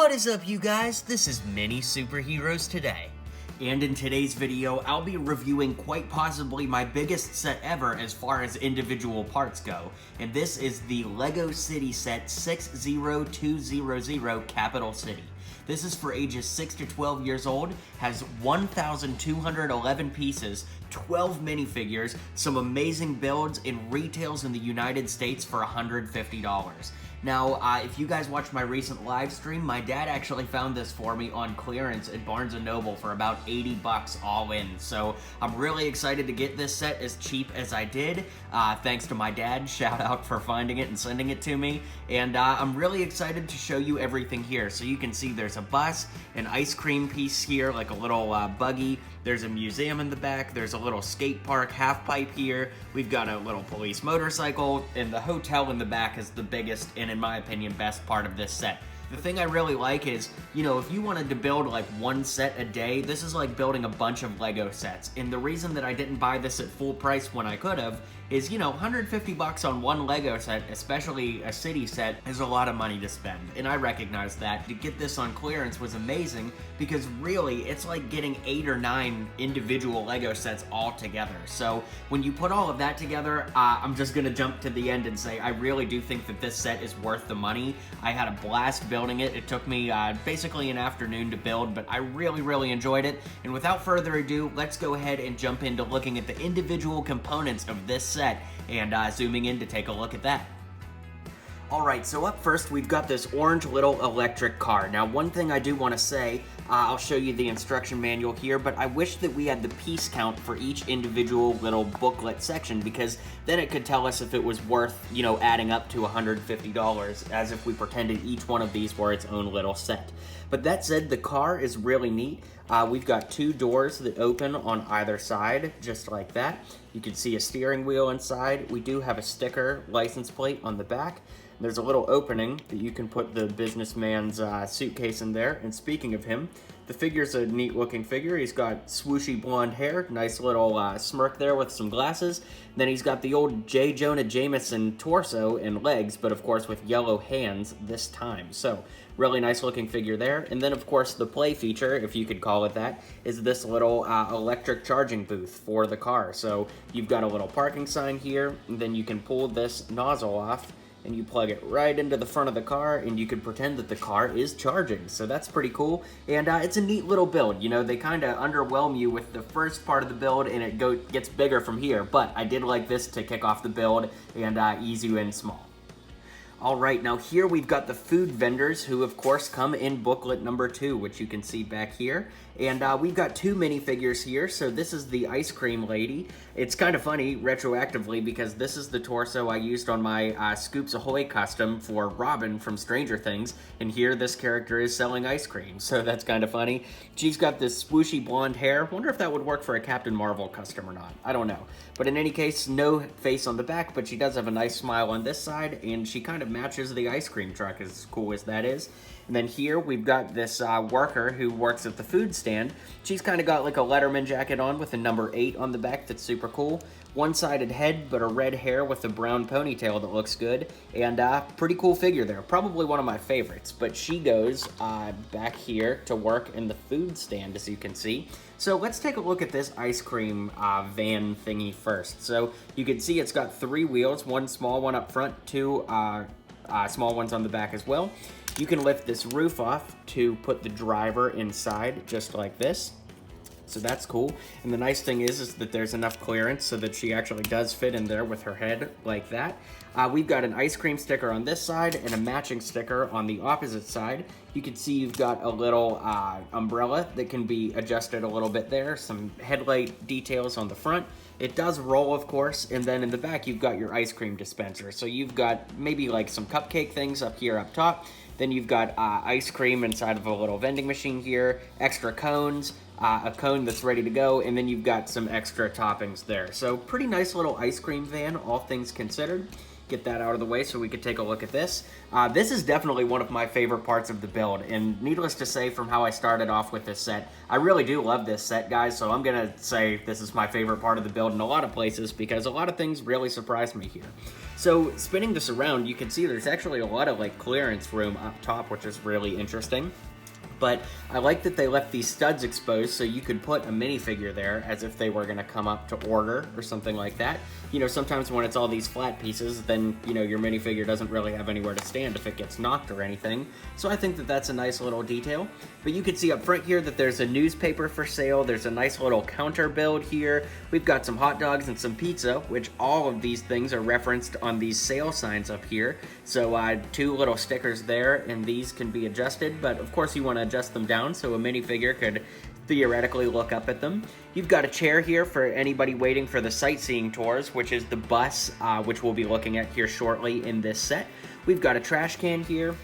What is up, you guys? This is Mini Superheroes Today. And in today's video, I'll be reviewing quite possibly my biggest set ever as far as individual parts go. And this is the LEGO City Set 60200 Captial City. This is for ages 6 to 12 years old, has 1,211 pieces, 12 minifigures, some amazing builds, and retails in the United States for $150. Now, if you guys watched my recent live stream, my dad actually found this for me on clearance at Barnes & Noble for about 80 bucks all in. So I'm really excited to get this set as cheap as I did. Thanks to my dad, shout out for finding it and sending it to me. And I'm really excited to show you everything here. So you can see there's a bus, an ice cream piece here, like a little buggy. There's a museum in the back. There's a little skate park half pipe here. We've got a little police motorcycle, and the hotel in the back is the biggest and, in my opinion, best part of this set. The thing I really like is, you know, if you wanted to build like one set a day, this is like building a bunch of Lego sets. And the reason that I didn't buy this at full price when I could have is, you know, 150 bucks on one Lego set, especially a city set, is a lot of money to spend. And I recognize that. To get this on clearance was amazing because really it's like getting 8 or 9 individual Lego sets all together. So when you put all of that together, I'm just gonna jump to the end and say I really do think that this set is worth the money. I had a blast building it. It took me basically an afternoon to build, but I really enjoyed it. And without further ado, let's go ahead and jump into looking at the individual components of this set and zooming in to take a look at that. Alright, so up first we've got this orange little electric car. Now one thing I do want to say, I'll show you the instruction manual here, but I wish that we had the piece count for each individual little booklet section, because then it could tell us if it was worth, you know, adding up to $150, as if we pretended each one of these were its own little set. But that said, the car is really neat. We've got 2 doors that open on either side, just like that. You can see a steering wheel inside. We do have a sticker license plate on the back. There's a little opening that you can put the businessman's suitcase in there. And speaking of him, the figure's a neat looking figure. He's got swooshy blonde hair, nice little smirk there with some glasses. Then he's got the old J. Jonah Jameson torso and legs, but of course with yellow hands this time. So really nice looking figure there. And then of course the play feature, if you could call it that, is this little electric charging booth for the car. So you've got a little parking sign here, and then you can pull this nozzle off and you plug it right into the front of the car, and you can pretend that the car is charging. So that's pretty cool, and it's a neat little build. You know, they kind of underwhelm you with the first part of the build, and it gets bigger from here, but I did like this to kick off the build and ease you in small. Alright, now here we've got the food vendors, who of course come in booklet number 2, which you can see back here. And we've got 2 minifigures here. So this is the ice cream lady. It's kind of funny retroactively because this is the torso I used on my Scoops Ahoy custom for Robin from Stranger Things. And here this character is selling ice cream, so that's kind of funny. She's got this swooshy blonde hair. Wonder if that would work for a Captain Marvel custom or not. I don't know. But in any case, no face on the back, but she does have a nice smile on this side, and she kind of matches the ice cream truck, as cool as that is. And then here we've got this worker who works at the food stand. She's kind of got like a Letterman jacket on with a number 8 on the back. That's super cool. One-sided head, but a red hair with a brown ponytail that looks good. And pretty cool figure there. Probably one of my favorites. But she goes back here to work in the food stand, as you can see. So let's take a look at this ice cream van thingy first. So you can see it's got 3 wheels, 1 small one up front, 2 small ones on the back as well. You can lift this roof off to put the driver inside, just like this. So that's cool. And the nice thing is that there's enough clearance so that she actually does fit in there with her head like that. We've got an ice cream sticker on this side and a matching sticker on the opposite side. You can see you've got a little umbrella that can be adjusted a little bit there. Some headlight details on the front. It does roll, of course, and then in the back you've got your ice cream dispenser. So you've got maybe like some cupcake things up here up top. Then you've got ice cream inside of a little vending machine here, extra cones, a cone that's ready to go, and then you've got some extra toppings there. So pretty nice little ice cream van, all things considered. get that out of the way so we could take a look at this. This is definitely one of my favorite parts of the build, and needless to say, from how I started off with this set, I really do love this set, guys, so I'm gonna say this is my favorite part of the build in a lot of places because a lot of things really surprised me here. So spinning this around, you can see there's actually a lot of like clearance room up top, which is really interesting. But I like that they left these studs exposed so you could put a minifigure there as if they were gonna come up to order or something like that. You know, sometimes when it's all these flat pieces, then, you know, your minifigure doesn't really have anywhere to stand if it gets knocked or anything. So I think that that's a nice little detail. But you can see up front here that there's a newspaper for sale. There's a nice little counter build here. We've got some hot dogs and some pizza, which all of these things are referenced on these sale signs up here. So 2 little stickers there, and these can be adjusted, but of course you want to adjust them down so a minifigure could theoretically look up at them. You've got a chair here for anybody waiting for the sightseeing tours, which is the bus, which we'll be looking at here shortly in this set. We've got a trash can here.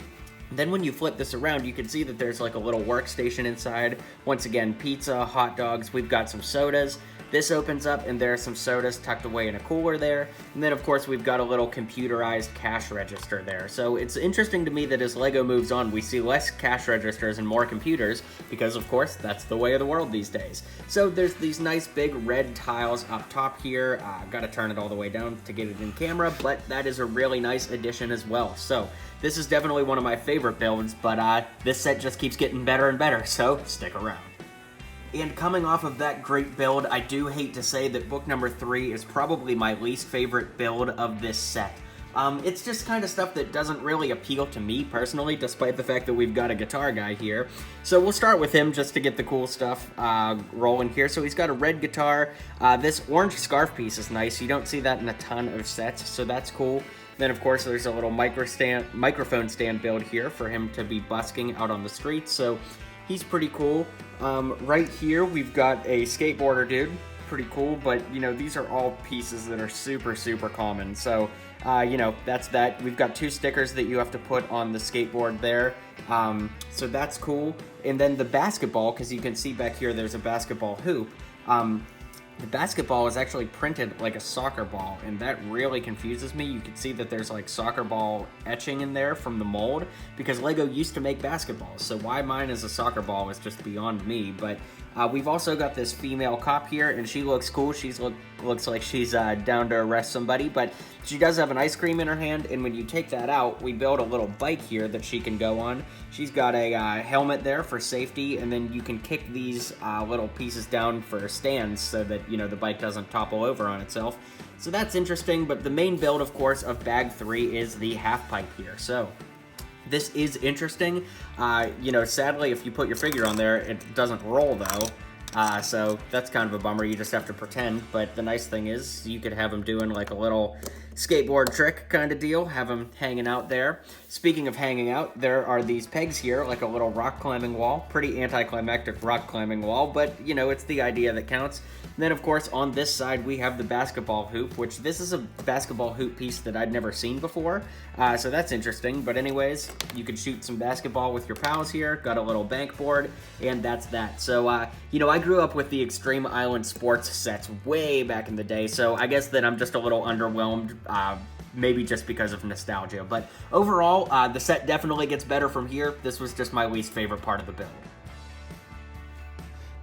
Then when you flip this around, you can see that there's like a little workstation inside. Once again, pizza, hot dogs, we've got some sodas. This opens up and there are some sodas tucked away in a cooler there. And then of course we've got a little computerized cash register there. So it's interesting to me that as LEGO moves on, we see less cash registers and more computers because of course that's the way of the world these days. So there's these nice big red tiles up top here. Gotta turn it all the way down to get it in camera, but that is a really nice addition as well. So this is definitely one of my favorite builds, but this set just keeps getting better and better, so stick around. And coming off of that great build, I do hate to say that book number 3 is probably my least favorite build of this set. It's just kind of stuff that doesn't really appeal to me personally, despite the fact that we've got a guitar guy here. So we'll start with him just to get the cool stuff rolling here. So he's got a red guitar. This orange scarf piece is nice. You don't see that in a ton of sets, so that's cool. Then, of course, there's a little microphone stand build here for him to be busking out on the streets, so he's pretty cool. Right here, we've got a skateboarder dude. Pretty cool, but, you know, these are all pieces that are super, super common. So, you know, that's that. We've got 2 stickers that you have to put on the skateboard there. So that's cool. And then the basketball, because you can see back here there's a basketball hoop. The basketball is actually printed like a soccer ball, and that really confuses me. You can see that there's like soccer ball etching in there from the mold, because LEGO used to make basketballs, so why mine is a soccer ball is just beyond me. But we've also got this female cop here, and she looks cool. She looks like she's down to arrest somebody, but she does have an ice cream in her hand, and when you take that out, we build a little bike here that she can go on. She's got a helmet there for safety, and then you can kick these little pieces down for stands so that, you know, the bike doesn't topple over on itself. So that's interesting, but the main build, of course, of bag 3 is the half pipe here. So this is interesting. You know, sadly, if you put your figure on there, it doesn't roll, though. So that's kind of a bummer. You just have to pretend. But the nice thing is you could have him doing like a little skateboard trick kind of deal. Have him hanging out there. Speaking of hanging out, there are these pegs here, like a little rock climbing wall. Pretty anticlimactic rock climbing wall, but, you know, it's the idea that counts. And then, of course, on this side, we have the basketball hoop, which this is a basketball hoop piece that I'd never seen before. So that's interesting. But anyways, you could shoot some basketball with your pals here. Got a little bank board, and that's that. So, you know, I grew up with the Extreme Island Sports sets way back in the day, so I guess that I'm just a little underwhelmed, maybe just because of nostalgia. But overall, the set definitely gets better from here. This was just my least favorite part of the build.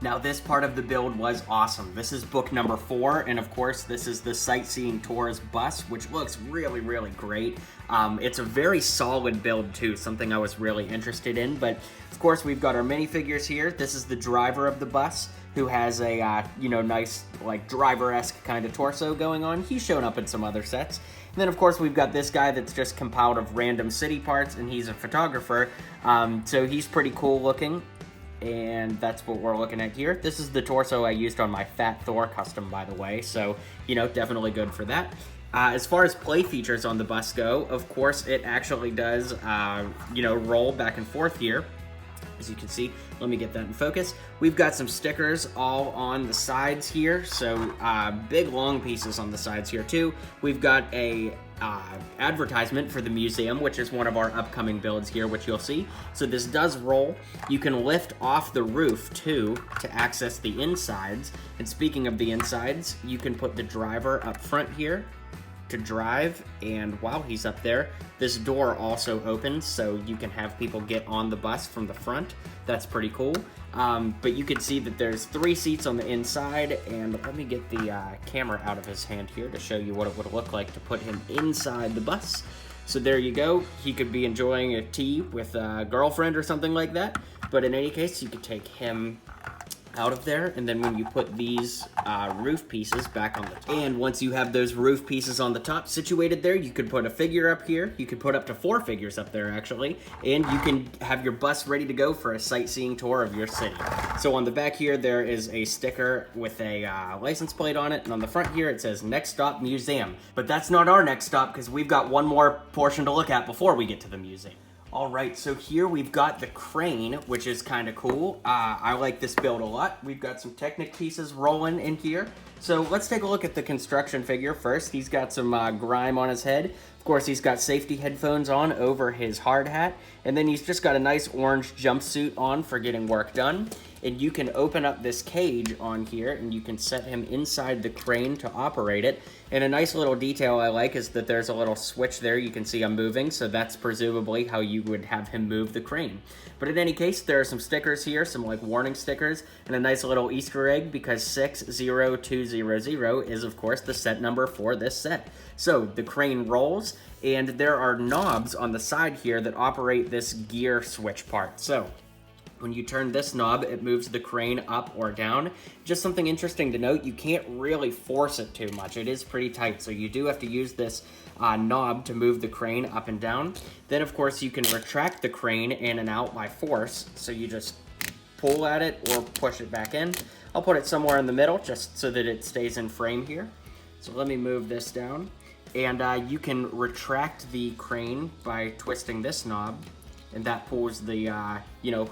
Now, this part of the build was awesome. This is book number 4, and of course, this is the Sightseeing Tours bus, which looks really, really great. It's a very solid build, too, something I was really interested in. But, of course, we've got our minifigures here. This is the driver of the bus, who has a, you know, nice, like, driver-esque kind of torso going on. He's shown up in some other sets. And then, of course, we've got this guy that's just compiled of random city parts, and he's a photographer. So he's pretty cool looking. And that's what we're looking at here. This is the torso I used on my Fat Thor custom, by the way, so, you know, definitely good for that. As far as play features on the bus go, of course, it actually does, you know, roll back and forth here. As you can see, let me get that in focus. We've got some stickers all on the sides here, so big long pieces on the sides here too. We've got a advertisement for the museum, which is one of our upcoming builds here, which you'll see. So this does roll. You can lift off the roof too to access the insides. And speaking of the insides, you can put the driver up front here. to drive, and while he's up there, this door also opens so you can have people get on the bus from the front. That's pretty cool. But you can see that there's 3 seats on the inside, and let me get the camera out of his hand here to show you what it would look like to put him inside the bus. So there you go. He could be enjoying a tea with a girlfriend or something like that. But in any case, you could take him out of there, and then when you put these roof pieces back on the top, and once you have those roof pieces on the top situated there, you could put a figure up here. You could put up to 4 figures up there actually, and you can have your bus ready to go for a sightseeing tour of your city. So on the back here there is a sticker with a license plate on it, and on the front here it says Next Stop Museum. But that's not our next stop, because we've got one more portion to look at before we get to the museum. Alright, so here we've got the crane, which is kind of cool. I like this build a lot. We've got some Technic pieces rolling in here. So let's take a look at the construction figure first. He's got some grime on his head. Of course, he's got safety headphones on over his hard hat. And then he's just got a nice orange jumpsuit on for getting work done. And you can open up this cage on here, and you can set him inside the crane to operate it. And a nice little detail I like is that there's a little switch there you can see I'm moving, so that's presumably how you would have him move the crane. But in any case, there are some stickers here, some like warning stickers, and a nice little Easter egg, because 60200 is of course the set number for this set. So the crane rolls, and there are knobs on the side here that operate this gear switch part. So when you turn this knob, it moves the crane up or down. Just something interesting to note, you can't really force it too much. It is pretty tight, so you do have to use this knob to move the crane up and down. Then, of course, you can retract the crane in and out by force, so you just pull at it or push it back in. I'll put it somewhere in the middle just so that it stays in frame here. So let me move this down. And you can retract the crane by twisting this knob, and that pulls the,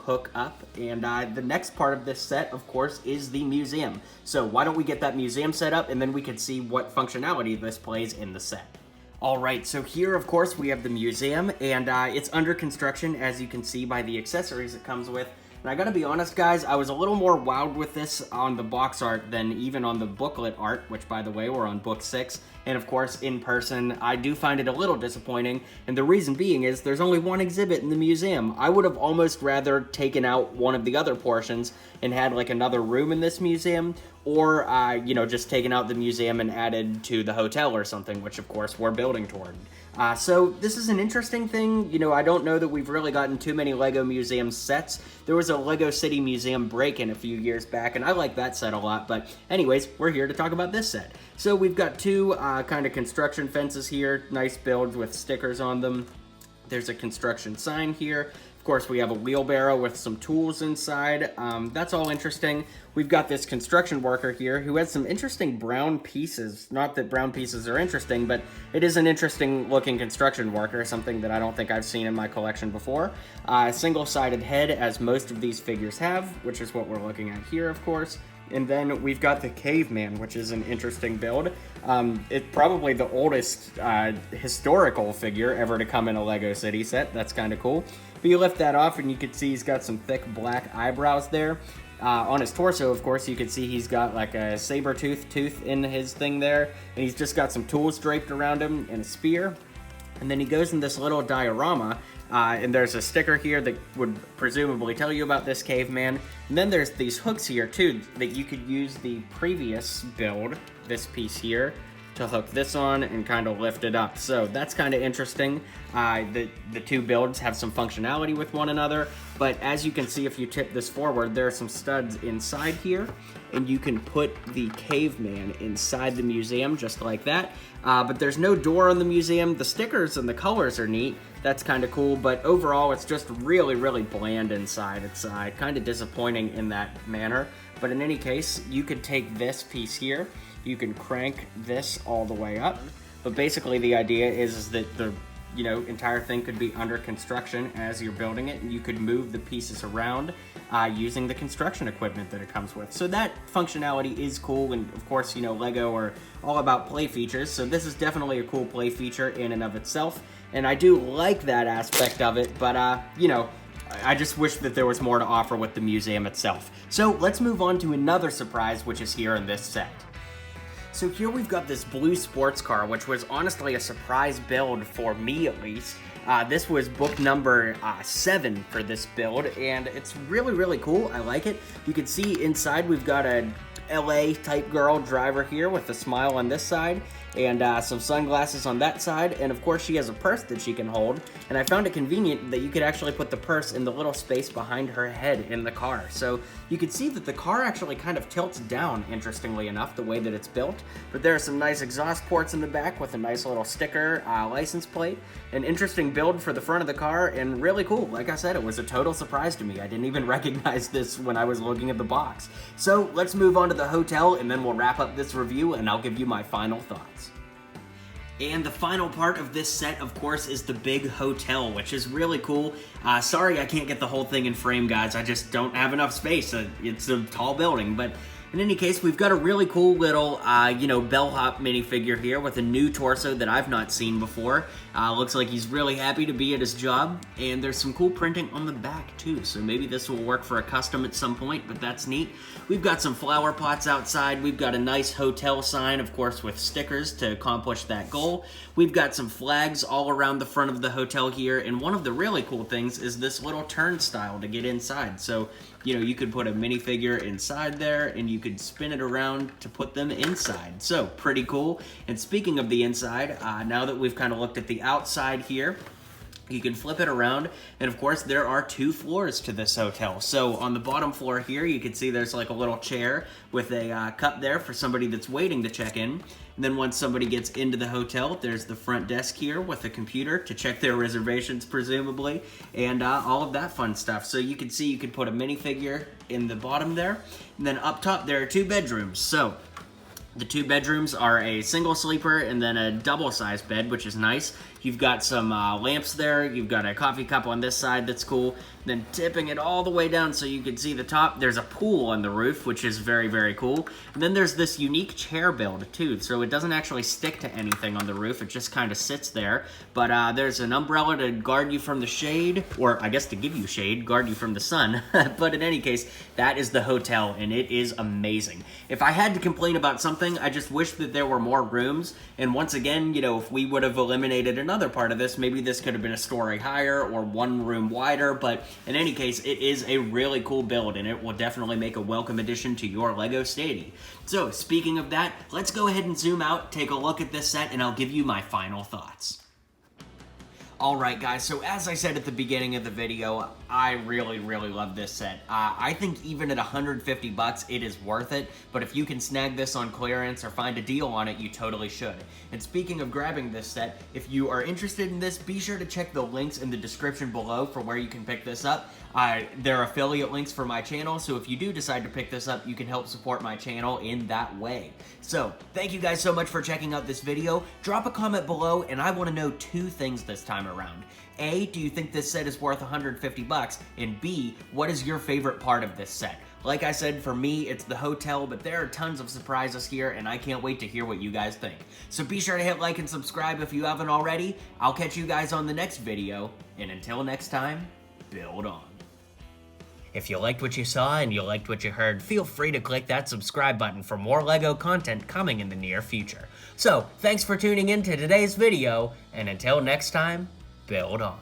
hook up. And the next part of this set, of course, is the museum. So why don't we get that museum set up, and then we can see what functionality this plays in the set. All right, so here, of course, we have the museum, and it's under construction, as you can see by the accessories it comes with. And I gotta be honest, guys, I was a little more wowed with this on the box art than even on the booklet art, which, by the way, we're on book 6. And of course, in person, I do find it a little disappointing. And the reason being is there's only one exhibit in the museum. I would have almost rather taken out one of the other portions and had like another room in this museum, or, just taken out the museum and added to the hotel or something, which of course we're building toward. So this is an interesting thing. I don't know that we've really gotten too many LEGO museum sets. There was a LEGO City Museum break-in a few years back, and I like that set a lot. But anyways, we're here to talk about this set. So we've got 2 kind of construction fences here, nice builds with stickers on them. There's a construction sign here. Of course, we have a wheelbarrow with some tools inside. That's all interesting. We've got this construction worker here who has some interesting brown pieces. Not that brown pieces are interesting, but it is an interesting looking construction worker, something that I don't think I've seen in my collection before. Single-sided head, as most of these figures have, which is what we're looking at here, of course. And then we've got the caveman, which is an interesting build. It's probably the oldest historical figure ever to come in a LEGO City set. That's kind of cool. But you lift that off and you can see he's got some thick black eyebrows there. On his torso, of course, you can see he's got like a saber-tooth tooth in his thing there. And he's just got some tools draped around him and a spear. And then he goes in this little diorama, and there's a sticker here that would presumably tell you about this caveman. And then there's these hooks here too that you could use the previous build, this piece here, to hook this on and kind of lift it up. So that's kind of interesting. The 2 builds have some functionality with one another, but as you can see, if you tip this forward, there are some studs inside here, and you can put the caveman inside the museum just like that. But there's no door on the museum. The stickers and the colors are neat. That's kind of cool, but overall it's just really, really bland inside. It's kind of disappointing in that manner. But in any case, you could take this piece here, you can crank this all the way up. But basically the idea is that the entire thing could be under construction as you're building it, and you could move the pieces around using the construction equipment that it comes with. So that functionality is cool, and of course, LEGO are all about play features, so this is definitely a cool play feature in and of itself, and I do like that aspect of it, but I just wish that there was more to offer with the museum itself. So let's move on to another surprise, which is here in this set. So here we've got this blue sports car, which was honestly a surprise build for me at least. This was book number 7 for this build, and it's really, really cool. I like it. You can see inside we've got a LA type girl driver here with a smile on this side and some sunglasses on that side, and of course she has a purse that she can hold, and I found it convenient that you could actually put the purse in the little space behind her head in the car. So you can see that the car actually kind of tilts down, interestingly enough, the way that it's built, but there are some nice exhaust ports in the back with a nice little sticker license plate. An interesting build for the front of the car, and really cool. Like I said, it was a total surprise to me. I didn't even recognize this when I was looking at the box. So let's move on to the hotel, and then we'll wrap up this review, and I'll give you my final thoughts. And the final part of this set, of course, is the big hotel, which is really cool. Sorry I can't get the whole thing in frame, guys. I just don't have enough space. It's a tall building, but in any case, we've got a really cool little, bellhop minifigure here with a new torso that I've not seen before. Looks like he's really happy to be at his job, and there's some cool printing on the back too, so maybe this will work for a custom at some point, but that's neat. We've got some flower pots outside. We've got a nice hotel sign, of course, with stickers to accomplish that goal. We've got some flags all around the front of the hotel here, and one of the really cool things is this little turnstile to get inside. So, you could put a minifigure inside there, and you could spin it around to put them inside. So, pretty cool. And speaking of the inside, now that we've kind of looked at the outside here, you can flip it around, and of course there are 2 floors to this hotel. So on the bottom floor here, you can see there's like a little chair with a cup there for somebody that's waiting to check in. And then once somebody gets into the hotel, there's the front desk here with a computer to check their reservations, presumably, and all of that fun stuff. So you can see you could put a minifigure in the bottom there, and then up top there are 2 bedrooms. So the 2 bedrooms are a single sleeper and then a double-sized bed, which is nice. You've got some lamps there. You've got a coffee cup on this side that's cool. Then tipping it all the way down so you can see the top, there's a pool on the roof, which is very, very cool. And then there's this unique chair build, too. So it doesn't actually stick to anything on the roof. It just kind of sits there. But there's an umbrella to guard you from the shade, or I guess to give you shade, guard you from the sun. But in any case, that is the hotel, and it is amazing. If I had to complain about something, I just wish that there were more rooms. And once again, if we would have eliminated another part of this, maybe this could have been a story higher or 1 room wider, but in any case, it is a really cool build, and it will definitely make a welcome addition to your LEGO Stadium. So, speaking of that, let's go ahead and zoom out, take a look at this set, and I'll give you my final thoughts. Alright guys, so as I said at the beginning of the video, I really, really love this set. I think even at $150, it is worth it, but if you can snag this on clearance or find a deal on it, you totally should. And speaking of grabbing this set, if you are interested in this, be sure to check the links in the description below for where you can pick this up. They're affiliate links for my channel, so if you do decide to pick this up, you can help support my channel in that way. So, thank you guys so much for checking out this video. Drop a comment below, and I want to know 2 things this time around. A, do you think this set is worth $150? And B, what is your favorite part of this set? Like I said, for me, it's the hotel, but there are tons of surprises here, and I can't wait to hear what you guys think. So be sure to hit like and subscribe if you haven't already. I'll catch you guys on the next video, and until next time, build on. If you liked what you saw and you liked what you heard, feel free to click that subscribe button for more LEGO content coming in the near future. So, thanks for tuning in to today's video, and until next time, build on.